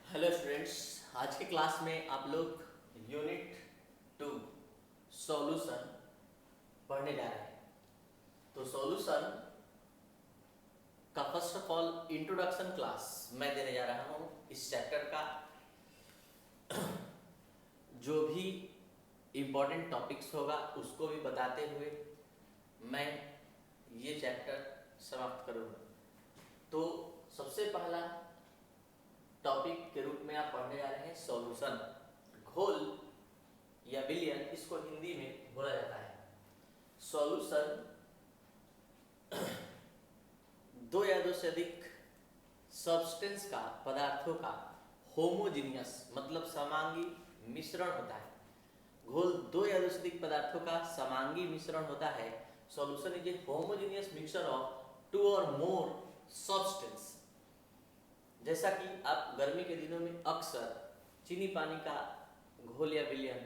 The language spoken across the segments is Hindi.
हेलो स्टूडेंट्स, आज के क्लास में आप लोग यूनिट 2 सॉल्यूशन पढ़ने जा रहे हैं। तो सॉल्यूशन का first of all introduction class मैं देने जा रहा हूँ। इस चैप्टर का जो भी इम्पोर्टेंट टॉपिक्स होगा उसको भी बताते हुए मैं ये चैप्टर समाप्त करूँगा। तो सबसे पहला टॉपिक के रूप में आप पढ़ने जा रहे हैं सॉल्यूशन। घोल या विलयन, इसको हिंदी में बोला जाता है। सॉल्यूशन दो या दो से अधिक सब्सटेंस का, पदार्थों का होमोजीनियस मतलब समांगी मिश्रण होता है। घोल दो या दो से अधिक पदार्थों का समांगी मिश्रण होता है। Solution is a homogeneous mixture of two और मोर सब्सटेंस। जैसा कि आप गर्मी के दिनों में अक्सर चीनी पानी का घोल या विलयन,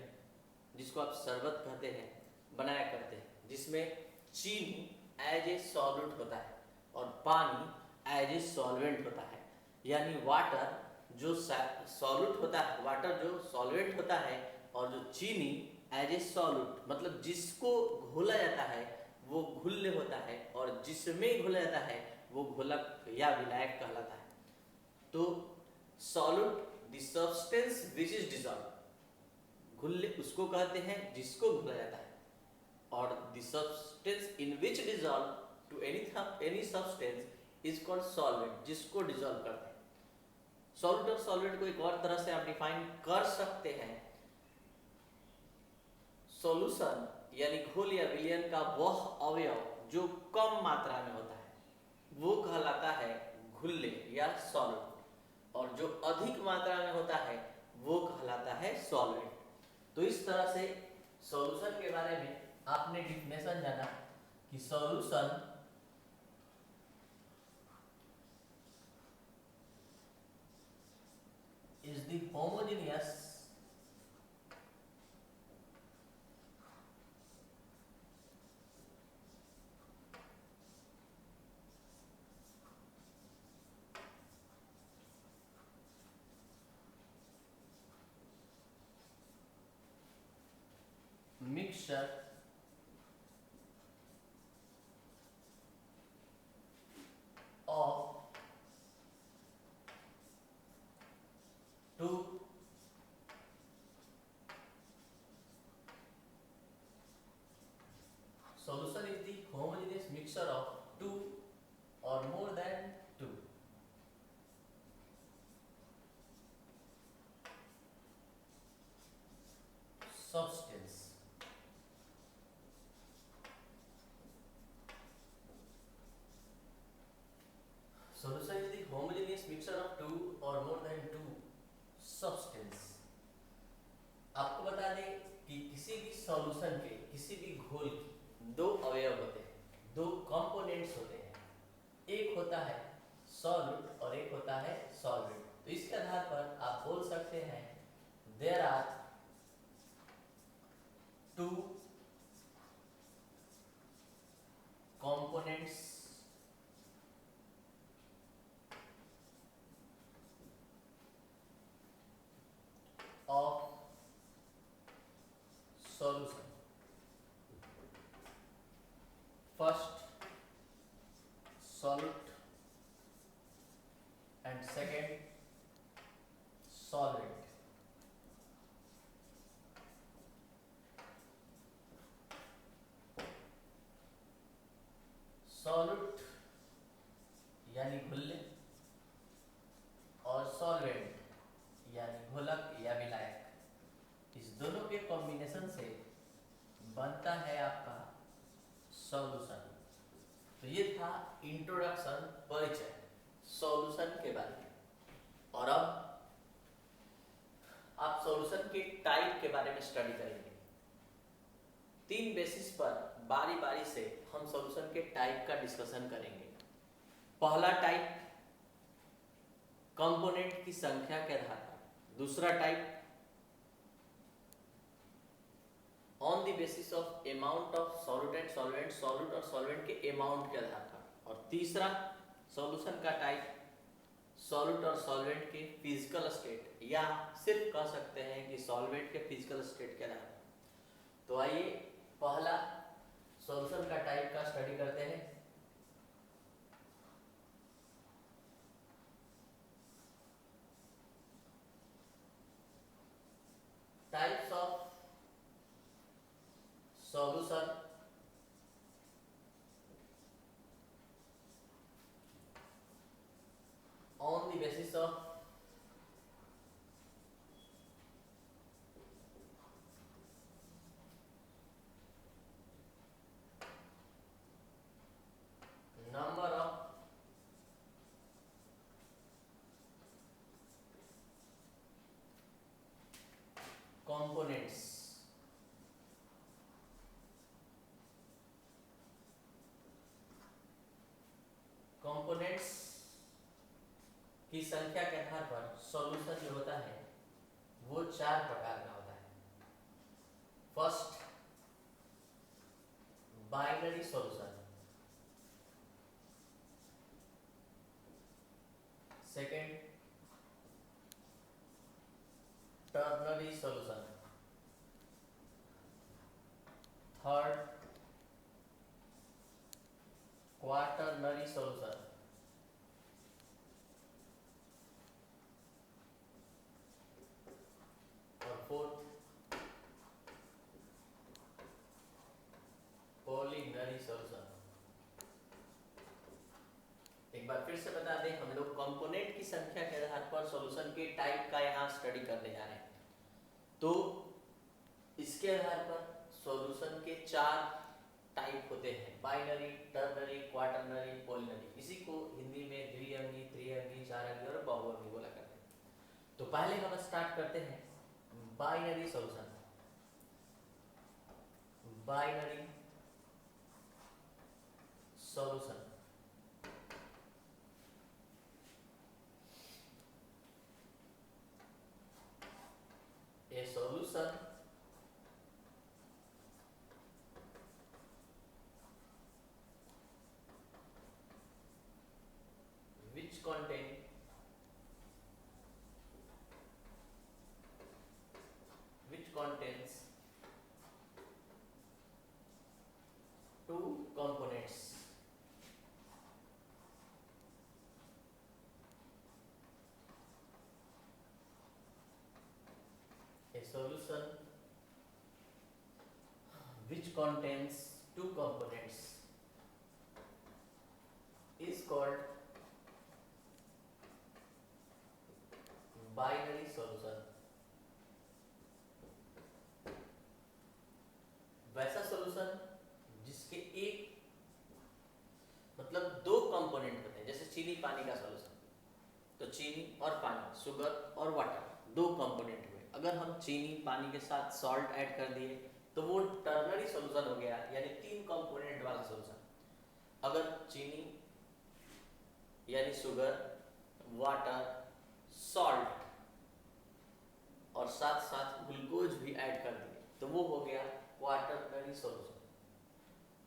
जिसको आप शरबत कहते हैं, बनाया करते हैं, जिसमें चीनी एज ए सॉल्वेंट होता है और पानी एज ए सॉल्वेंट होता है। यानी वाटर जो सॉल्यूट होता है, वाटर जो सॉल्वेंट होता है, और जो चीनी एज ए सॉल्यूट मतलब जिसको घोला जाता है वो घुल्य होता है, और जिसमें घोला जाता है वो घोलक या विलायक कहलाता है। तो solute the substance which is dissolve, घुल्य उसको कहते हैं जिसको घोला जाता है, और the substance in which dissolve to any substance is called solvent, जिसको डिजॉल्व करते हैं। सॉल्यूट और सॉल्वेंट को एक और तरह से आप डिफाइन कर सकते हैं। सॉल्यूशन यानी घोल या विलयन का वह अवयव जो कम मात्रा में होता है वो कहलाता है घुल्य या सॉल्वेंट, और जो अधिक मात्रा में होता है वो कहलाता है सॉल्वेंट। तो इस तरह से सॉल्यूशन के बारे में आपने डिफिनेशन जाना कि solution is the homogeneous mixture of two solution is the homogeneous mixture of two or more than two substance. Solution is the homogeneous mixture of two or more than two substance. आपको बता दें कि किसी भी सॉल्यूशन के, किसी भी घोल के दो अवयव होते हैं, दो कंपोनेंट्स होते हैं। एक होता है सॉल्यूट और एक होता है सॉल्वेंट। तो इसके आधार पर आप बोल सकते हैं there are two components of solution. First solute and second solvent. Solute यानी घुल्य और सॉल्वेंट यानी घोलक या विलायक, इस दोनों के कॉम्बिनेशन से बनता है आपका सॉल्यूशन। तो ये था इंट्रोडक्शन, परिचय सॉल्यूशन के बारे में। और अब आप सॉल्यूशन के टाइप के बारे में स्टडी करेंगे। तीन बेसिस पर बारी बारी से हम सॉल्यूशन के टाइप का डिस्कशन करेंगे। पहला टाइप कंपोनेंट की संख्या के आधार पर, दूसरा type on the basis of amount of solute and solvent, solute और सॉल्वेंट के अमाउंट के आधार पर, और तीसरा सॉल्यूशन का टाइप सॉल्यूट और सॉल्वेंट के फिजिकल स्टेट, या सिर्फ कह सकते हैं कि सॉल्वेंट के फिजिकल स्टेट के अलावा। तो आइए पहला सॉल्यूशन का टाइप का स्टडी करते हैं। Types of solution on the basis of number of components की संख्या के आधार पर सॉल्यूशन जो होता है वो 4 प्रकार का होता है। First, binary solution. Second, ternary solution. Third, quaternary solution. और फोर्थ, पॉलीनरी सॉल्यूशन। एक बार फिर से बता दें, हम लोग कंपोनेंट की संख्या के आधार पर सॉल्यूशन के टाइप का यहाँ स्टडी करने जा रहे हैं। तो इसके आधार पर सॉल्यूशन के 4 टाइप होते हैं, बाइनरी, टर्नरी, क्वार्टरनरी, पॉलीनरी। इसी को हिंदी में द्विअंगी, त्रिअंगी, चारअंगी और बहुअंगी बोला करते हैं। तो पहले हम स्टार्ट करते हैं binary solution. Binary solution a solution which contains 2 components. A solution which contains 2 components is called binary solution. वैसा सॉल्यूशन जिसके एक मतलब 2 कंपोनेंट होते हैं, जैसे चीनी पानी का सॉल्यूशन। तो चीनी और पानी, शुगर और वाटर, 2 कंपोनेंट हुए। अगर हम चीनी पानी के साथ सॉल्ट ऐड कर दिए तो वो टर्नरी सॉल्यूशन हो गया, यानी 3 कंपोनेंट वाला सॉल्यूशन। अगर चीनी यानी शुगर, वाटर, सॉल्ट और साथ साथ ग्लूकोज भी ऐड कर दिए तो वो हो गया क्वार्टरनरी सॉल्यूशन।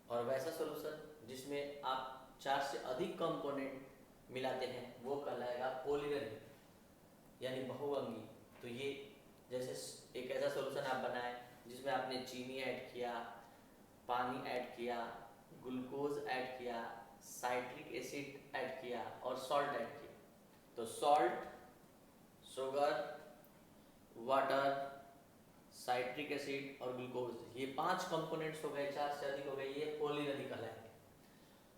और वैसा सॉल्यूशन जिसमें आप 4 से अधिक कंपोनेंट मिलाते हैं वो कहलाएगा पॉलीनरी, यानी बहुअंगी। तो ये जैसे एक ऐसा सॉल्यूशन आप बनाएं जिसमें आपने चीनी ऐड किया, पानी ऐड किया, ग्लूकोज ऐड किया, साइट्रिक एसिड ऐड किया और सॉल्ट ऐड किया। तो salt, sugar, water, citric acid और ग्लूकोज, ये 5 कंपोनेंट्स हो गए, 4 से अधिक हो गए, ये पॉलीनरी कहलाएंगे।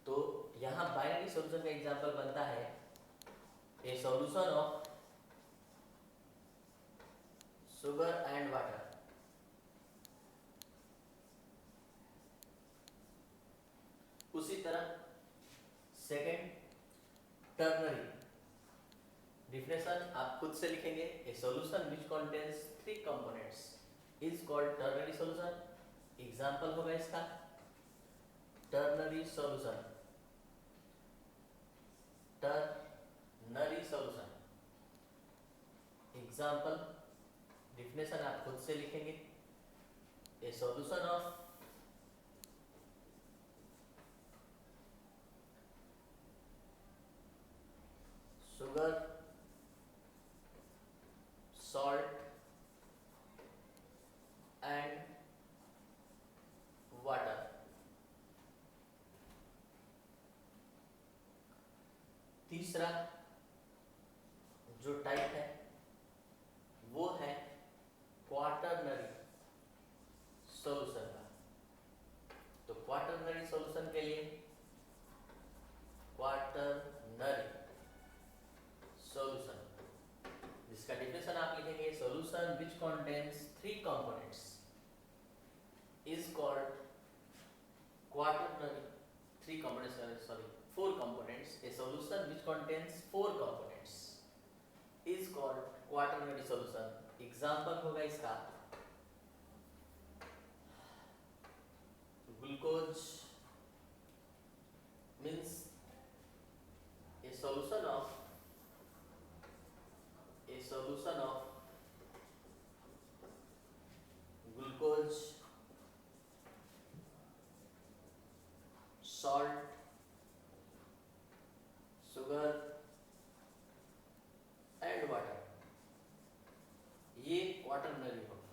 तो यहाँ बाइनरी सॉल्यूशन का एग्जांपल बनता है ए solution of sugar and water. उसी तरह सेकेंड, टर्नरी। डिफिनेशन आप खुद से लिखेंगे, ए solution which contains 3 components is called ternary solution. Example होगा इसका ternary solution. Ternary solution example, definition आप खुद से लिखेंगे, ए सॉल्यूशन ऑफ शुगर तीसरा जो टाइप है वो है क्वाटरनरी सॉल्यूशन का। तो क्वाटरनरी सॉल्यूशन के लिए क्वाटरनरी सॉल्यूशन, जिसका डेफिनेशन आप लिखेंगे solution which contains three components is called quaternary, three components, sorry, four components. A solution which contains four components is called quaternary solution. Example होगा इसका glucose means a solution of glucose, salt, sugar and water, ये क्वाटरनरी होगा।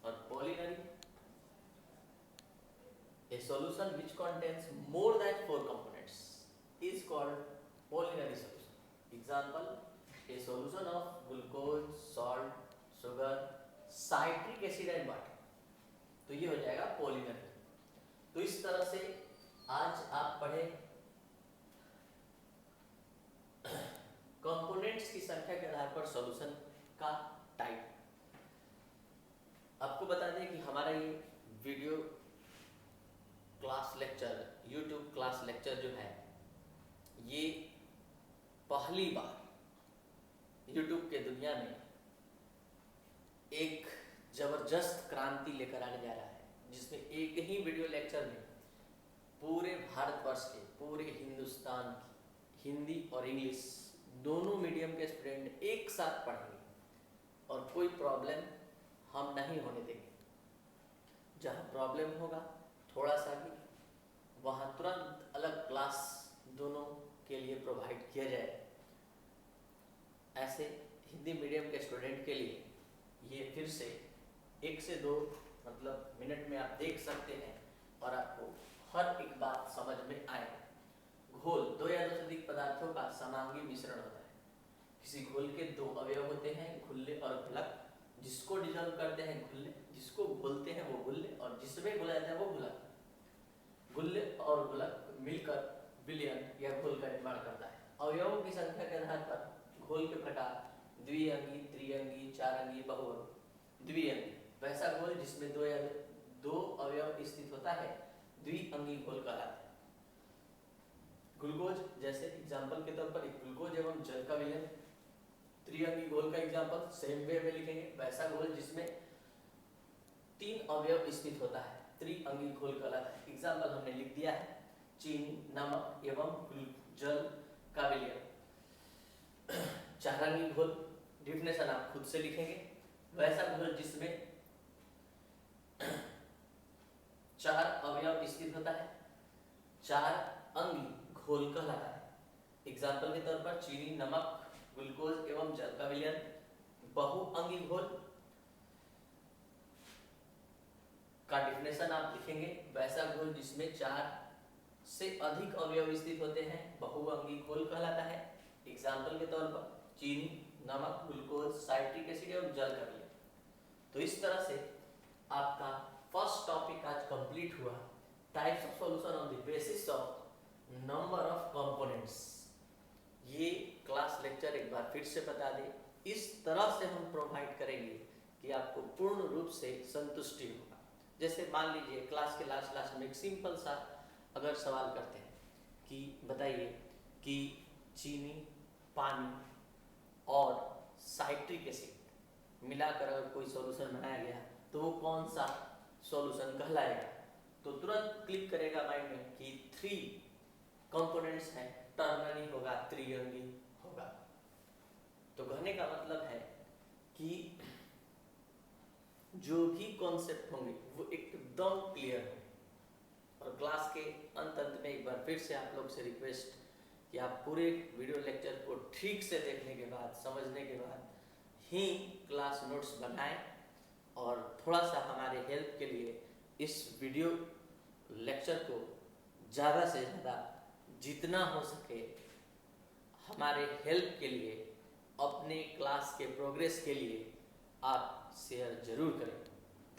और पॉलिनरी, a solution which contains more than four components is called polymery solution. Example, a solution of glucose, salt, sugar, citric acid and water, तो ये हो जाएगा पॉलिमर। तो इस तरह से आज आप पढ़े कंपोनेंट्स की संख्या के आधार पर सॉल्यूशन का टाइप। आपको बता दें कि हमारा ये video class lecture, YouTube class lecture जो है, ये पहली बार यूट्यूब के दुनिया में एक जबरदस्त क्रांति लेकर आने जा रहा है, जिसमें एक ही वीडियो लेक्चर में पूरे भारतवर्ष के, पूरे हिंदुस्तान की हिंदी और इंग्लिश दोनों मीडियम के स्टूडेंट एक साथ पढ़ेंगे और कोई प्रॉब्लम हम नहीं होने देंगे। जहाँ प्रॉब्लम होगा थोड़ा सा भी, वहाँ तुरंत अलग क्लास दोनों के लिए प्रोवाइड किया जाए। ऐसे हिंदी मीडियम के स्टूडेंट के लिए ये फिर से 1 से 2 मतलब मिनट में आप देख सकते हैं और आपको हर एक बात समझ में आएगा। घोल दो या दो से अधिक पदार्थों का समांगी मिश्रण होता है। किसी घोल के दो अवयव होते हैं, घुल्ले और घुलक। जिसको डिजोल्व करते हैं घुल्ले, जिसको घोलते हैं वो घुल्ले, और जिसमें घुला जाता है वो घुलक। घुल्ले और घुलक मिलकर विलयन या घोल का निर्माण करता है। अवयवों की संख्या के आधार पर घोल के प्रकार द्विअंगी, त्रिअंगी, चारअंगी, बहुअंगी। द्विअंगी वैसा घोल जिसमें दो या दो अवयव स्थित होता है, द्विअंगी घोल कहलाता है। ग्लूकोज जैसे एग्जाम्पल के तौर पर एक ग्लूकोज एवं जल का विलयन। त्रिअंगी घोल का एग्जाम्पल सेम वे में लिखेंगे, वैसा घोल जिसमें 3 अवयव स्थित होता है, त्रिअंगी घोल कहलाता है। एग्जाम्पल हमने लिख दिया है, चीनी, नमक एवं जल का विलयन। चारअंगी घोल, डिफिनेशन आप खुद से लिखेंगे, वैसा घोल जिसमें 4 अवयव स्थित होता है, चारअंगी घोल कहलाता है। एग्जाम्पल के तौर पर चीनी, नमक, ग्लूकोज एवं जल का विलयन। बहुअंगी घोल का डिफिनेशन आप लिखेंगे, वैसा घोल जिसमें 4 से अधिक अवयव स्थित होते हैं, बहुअंगी घोल कहलाता है। एग्जाम्पल के तौर पर चीनी, नमक, ग्लूकोज, साइट्रिक एसिड और जल का विलयन। तो इस तरह से आपका फर्स्ट टॉपिक आज कंप्लीट हुआ, types of solution on the basis of number of components. ये क्लास लेक्चर एक बार फिर से बता दें, इस तरह से हम प्रोवाइड करेंगे कि आपको पूर्ण रूप से संतुष्टि होगा। जैसे मान लीजिए क्लास के लास्ट में एक सिंपल सा अगर सवाल करते हैं कि बताइए कि चीनी, पानी और साइट्रिक एसिड मिलाकर अगर कोई सॉल्यूशन बनाया गया तो वो कौन सा सॉल्यूशन कहलाएगा। तो तुरंत क्लिक करेगा माइंड में कि 3 कंपोनेंट्स हैं, टर्नरी होगा, त्रिअंगी होगा। तो कहने का मतलब है कि जो भी कॉन्सेप्ट होंगे वो एकदम क्लियर होंगे। और क्लास के अंत में एक बार फिर से आप लोग से रिक्वेस्ट कि आप पूरे वीडियो लेक्चर को ठीक से देखने के बाद, समझने के बाद ही क्लास नोट्स बनाएं। और थोड़ा सा हमारे हेल्प के लिए इस वीडियो लेक्चर को ज़्यादा से ज़्यादा जितना हो सके हमारे हेल्प के लिए, अपने क्लास के प्रोग्रेस के लिए आप शेयर जरूर करें।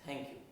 Thank you.